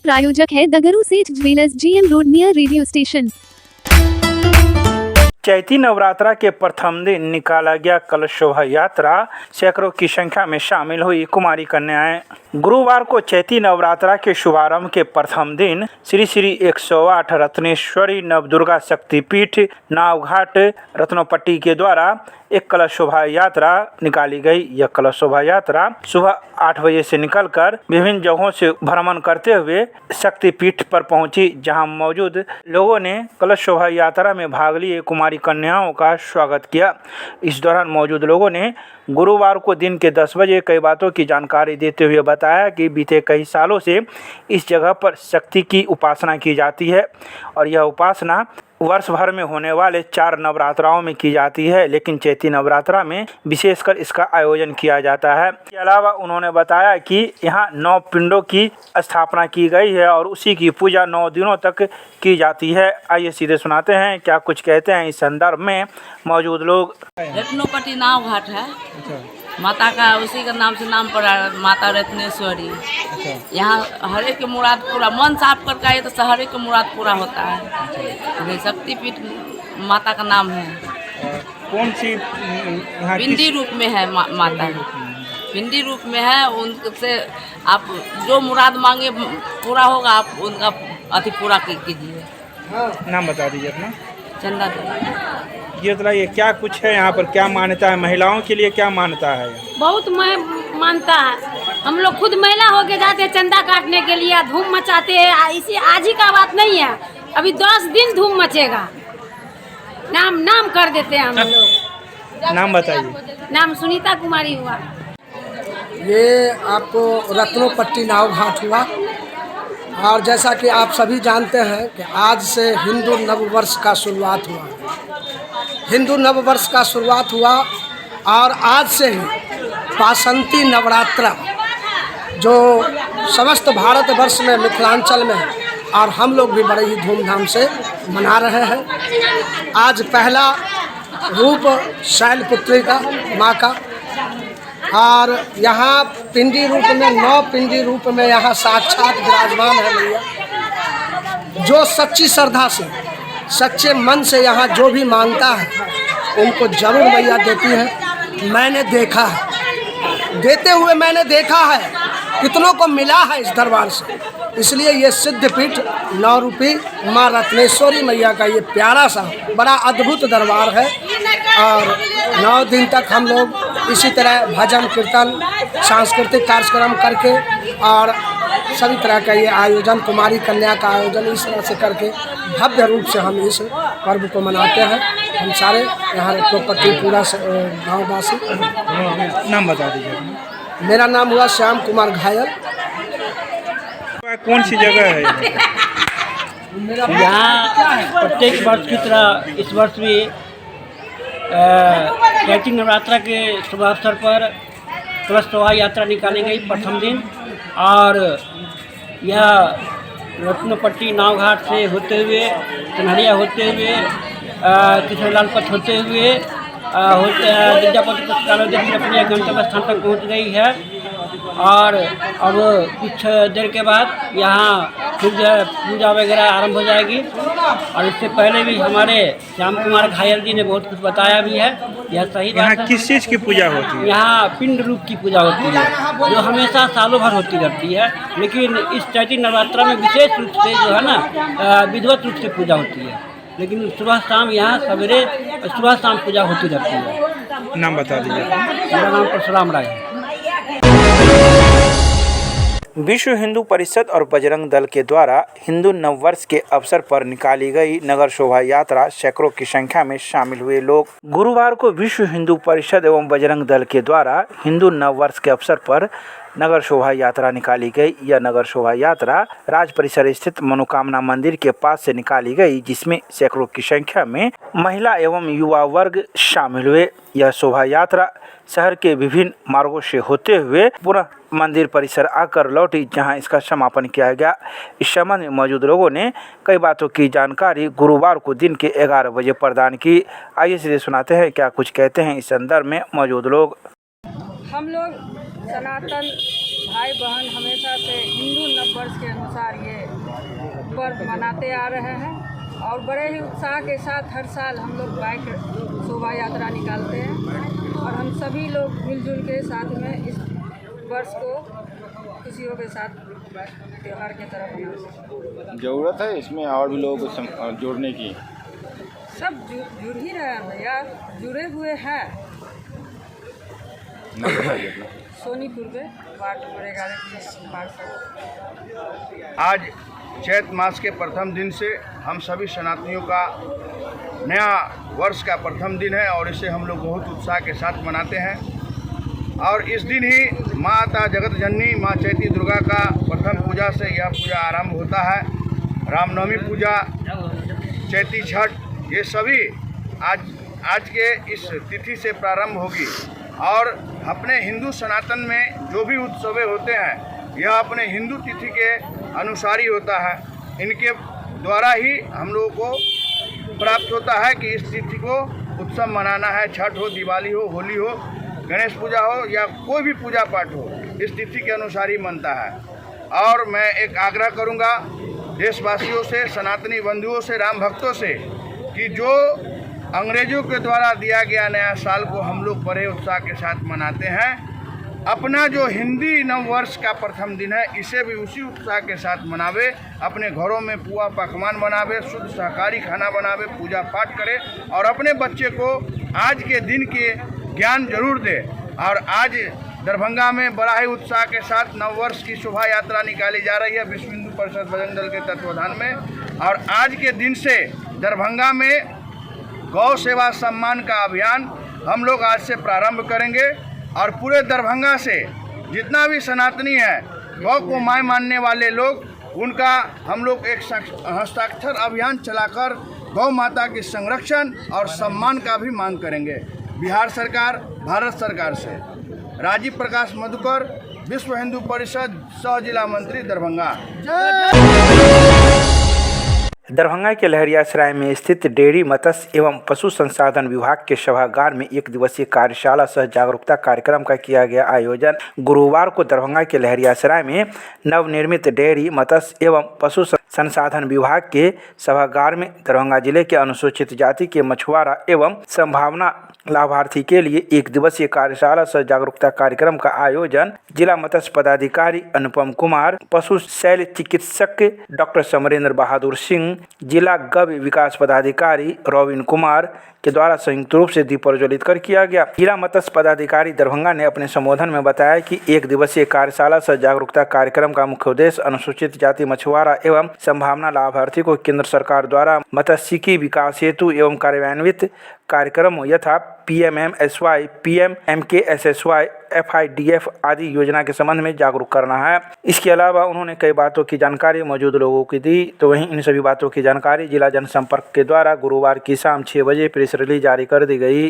प्रायोजक है the Guru Seth jewellers, GM road, near radio station. Chaiti Navratra के प्रथम दिन निकाला गया कलश शोभा यात्रा, सैकड़ों की संख्या में शामिल हुई कुमारी कन्याएं। गुरुवार को चैती नवरात्रा के शुभारंभ के प्रथम दिन श्री श्री 108 रत्नेश्वरी नवदुर्गा शक्तिपीठ नावघाट रत्नोपट्टी के द्वारा एक कलश शोभा यात्रा निकाली गई। यह कलश शोभा यात्रा सुबह 8 बजे से निकलकर विभिन्न जगहों से भ्रमण करते हुए शक्तिपीठ पर पहुंची, जहां मौजूद लोगों ने कलश शोभा यात्रा में भाग लिए कुमारी कन्याओं का स्वागत किया। इस दौरान मौजूद लोगों ने गुरुवार को दिन के 10 बजे कई बातों की जानकारी देते हुए बताया कि बीते कई सालों से इस जगह पर शक्ति की उपासना की जाती है और यह उपासना वर्ष भर में होने वाले 4 नवरात्राओं में की जाती है, लेकिन चैती नवरात्रा में विशेषकर इसका आयोजन किया जाता है। इसके अलावा उन्होंने बताया कि यहाँ 9 पिंडों की स्थापना की गई है और उसी की पूजा 9 दिनों तक की जाती है। आइए सीधे सुनाते हैं क्या कुछ कहते हैं इस संदर्भ में मौजूद लोग। रत्नोपट्टी नाव घाट है, माता का उसी का नाम से नाम पड़ा, माता रत्नेश्वरी। यहाँ हर एक मुराद पूरा, मन साफ करके आए तो हर एक मुराद पूरा होता है। शक्तिपीठ माता का नाम है। कौन सी पिंडी रूप में है माता, पिंडी रूप में है। उनसे आप जो मुराद मांगे पूरा होगा, आप उनका अति पूरा कीजिए। नाम बता दीजिए अपना। चंदा ये बताइए क्या कुछ है यहाँ पर, क्या मान्यता है, महिलाओं के लिए क्या मान्यता है? बहुत मानता है। हम लोग खुद महिला होके जाते हैं चंदा काटने के लिए, धूम मचाते हैं। इसी आज ही का बात नहीं है, अभी 10 दिन धूम मचेगा। नाम कर देते हैं हम लोग। नाम बताइए। नाम सुनीता कुमारी हुआ। ये आपको रत्नोपट्टी नाव घाट हुआ और जैसा कि आप सभी जानते हैं कि आज से हिंदू नववर्ष का शुरुआत हुआ। हिंदू नववर्ष का शुरुआत हुआ और आज से ही वासंती नवरात्रा जो समस्त भारतवर्ष में मिथिलांचल में है और हम लोग भी बड़े ही धूमधाम से मना रहे हैं। आज पहला रूप शैलपुत्री का माँ का, और यहाँ पिंडी रूप में 9 पिंडी रूप में यहाँ साक्षात विराजमान है मैया। जो सच्ची श्रद्धा से सच्चे मन से यहाँ जो भी मांगता है उनको जरूर मैया देती है। मैंने देखा है, देते हुए मैंने देखा है, कितनों को मिला है इस दरबार से। इसलिए ये सिद्धपीठ 9 रूपी माँ रत्नेश्वरी मैया का ये प्यारा सा बड़ा अद्भुत दरबार है और 9 दिन तक हम लोग इसी तरह भजन कीर्तन सांस्कृतिक कार्यक्रम करके और सभी तरह का ये आयोजन, कुमारी कन्या का आयोजन इस तरह से करके भव्य रूप से हम इस पर्व को मनाते हैं। हम सारे यहाँ रत्नोपट्टी पूरा गाँववासी। नाम बता दीजिए। मेरा नाम हुआ श्याम कुमार घायल। कौन सी जगह है यहाँ? प्रत्येक वर्ष की तरह इस वर्ष भी चैती नवरात्रा के शुभ अवसर पर कलश शोभा यात्रा निकाली गई प्रथम दिन, और यह रत्नोपट्टी नाव घाट से होते हुए, कन्हरिया होते हुए, किशोरलाल पथ होते हुए विद्यापति पुस्तकालय अपने गंतव्य स्थान तक पहुँच गई है। और अब कुछ देर के बाद यहाँ फिर जो है पूजा वगैरह आरंभ हो जाएगी। और इससे पहले भी हमारे श्याम कुमार घायल जी ने बहुत कुछ बताया भी है। यह सही बात है। यहाँ किस चीज़ की पूजा होती है? यहाँ पिंड रूप की पूजा होती है, जो हमेशा सालों भर होती रहती है, लेकिन इस चैती नवरात्रा में विशेष रूप से जो है ना विधिवत रूप से पूजा होती है। लेकिन सुबह शाम यहाँ सवेरे सुबह शाम पूजा होती रहती है। नाम बता दीजिए। मेरा नाम परशुराम राय है। विश्व हिंदू परिषद और बजरंग दल के द्वारा हिंदू नववर्ष के अवसर पर निकाली गई नगर शोभा यात्रा, सैकड़ों की संख्या में शामिल हुए लोग। गुरुवार को विश्व हिंदू परिषद एवं बजरंग दल के द्वारा हिंदू नववर्ष के अवसर पर नगर शोभा यात्रा निकाली गई। यह नगर शोभा यात्रा राज परिसर स्थित मनोकामना मंदिर के पास से निकाली गई, जिसमें सैकड़ों की संख्या में महिला एवं युवा वर्ग शामिल हुए। यह शोभा यात्रा शहर के विभिन्न मार्गों से होते हुए पुनः मंदिर परिसर आकर लौटी, जहां इसका समापन किया गया। इस संबंध में मौजूद लोगों ने कई बातों की जानकारी गुरुवार को दिन के 11 बजे प्रदान की। आइए सीधे सुनाते हैं क्या कुछ कहते हैं इस संदर्भ में मौजूद लोग। हम लोग सनातन भाई बहन हमेशा से हिंदू नववर्ष के अनुसार ये पर्व मनाते आ रहे हैं और बड़े ही उत्साह के साथ हर साल हम लोग बाइक शोभा यात्रा निकालते हैं और हम सभी लोग मिलजुल के साथ में इस वर्ष को खुशियों के साथ त्यौहार की तरफ मनाते हैं। ज़रूरत है इसमें और भी लोगों को जोड़ने की? सब जुड़ ही रहे हैं भैया, जुड़े हुए हैं। सोनीपुर में वार्ड नंबर 11 की पार्षद। आज चैत मास के प्रथम दिन से हम सभी सनातनियों का नया वर्ष का प्रथम दिन है और इसे हम लोग बहुत उत्साह के साथ मनाते हैं। और इस दिन ही माता जगत जननी माँ चैती दुर्गा का प्रथम पूजा से यह पूजा आरंभ होता है। रामनवमी पूजा, चैती छठ, ये सभी आज के इस तिथि से प्रारंभ होगी। और अपने हिंदू सनातन में जो भी उत्सवें होते हैं यह अपने हिंदू तिथि के अनुसार ही होता है। इनके द्वारा ही हम लोगों को प्राप्त होता है कि इस तिथि को उत्सव मनाना है। छठ हो, दिवाली हो, होली हो, गणेश पूजा हो या कोई भी पूजा पाठ हो, इस तिथि के अनुसार ही मनता है। और मैं एक आग्रह करूंगा देशवासियों से, सनातनी बंधुओं से, राम भक्तों से कि जो अंग्रेजों के द्वारा दिया गया नया साल को हम लोग बड़े उत्साह के साथ मनाते हैं, अपना जो हिंदी नव वर्ष का प्रथम दिन है इसे भी उसी उत्साह के साथ मनावे। अपने घरों में पुआ पकवान बनावे, शुद्ध शाकाहारी खाना बनावे, पूजा पाठ करे और अपने बच्चे को आज के दिन के ज्ञान जरूर दे। और आज दरभंगा में बड़ा ही उत्साह के साथ नववर्ष की शोभा यात्रा निकाली जा रही है विश्व हिंदू परिषद बजरंग दल के तत्वाधान में। और आज के दिन से दरभंगा में गौ सेवा सम्मान का अभियान हम लोग आज से प्रारंभ करेंगे और पूरे दरभंगा से जितना भी सनातनी है, गौ को माय मानने वाले लोग, उनका हम लोग एक हस्ताक्षर अभियान चलाकर गौ माता के संरक्षण और सम्मान का भी मांग करेंगे। बिहार सरकार, भारत सरकार से राजीव प्रकाश मधुकर, विश्व हिंदू परिषद सह जिला मंत्री दरभंगा। दरभंगा के लहरियासराय में स्थित डेयरी मत्स्य एवं पशु संसाधन विभाग के सभागार में एक दिवसीय कार्यशाला सह जागरूकता कार्यक्रम का किया गया आयोजन। गुरुवार को दरभंगा के लहरियासराय में नवनिर्मित डेयरी मत्स्य एवं पशु संसाधन विभाग के सभागार में दरभंगा जिले के अनुसूचित जाति के मछुआरा एवं संभावना लाभार्थी के लिए एक दिवसीय कार्यशाला सह जागरूकता कार्यक्रम का आयोजन जिला मत्स्य पदाधिकारी अनुपम कुमार, पशु शैल्य चिकित्सक डॉक्टर समरेंद्र बहादुर सिंह, जिला गव विकास पदाधिकारी रोविन कुमार के द्वारा संयुक्त रूप से दीप प्रज्वलित कर किया गया। जिला मत्स्य पदाधिकारी दरभंगा ने अपने संबोधन में बताया कि एक दिवसीय कार्यशाला सह जागरूकता कार्यक्रम का मुख्य उद्देश्य अनुसूचित जाति मछुआरा एवं संभावना लाभार्थी को केंद्र सरकार द्वारा मत्स्यिकी विकास हेतु एवं कार्यान्वित कार्यक्रमों यथा PMMSY, PMMKSSY, FIDF आदि योजना के संबंध में जागरूक करना है। इसके अलावा उन्होंने कई बातों की जानकारी मौजूद लोगों को दी। तो वहीं इन सभी बातों की जानकारी जिला जनसंपर्क के द्वारा गुरुवार की शाम 6 बजे प्रेस रिलीज जारी कर दी गई।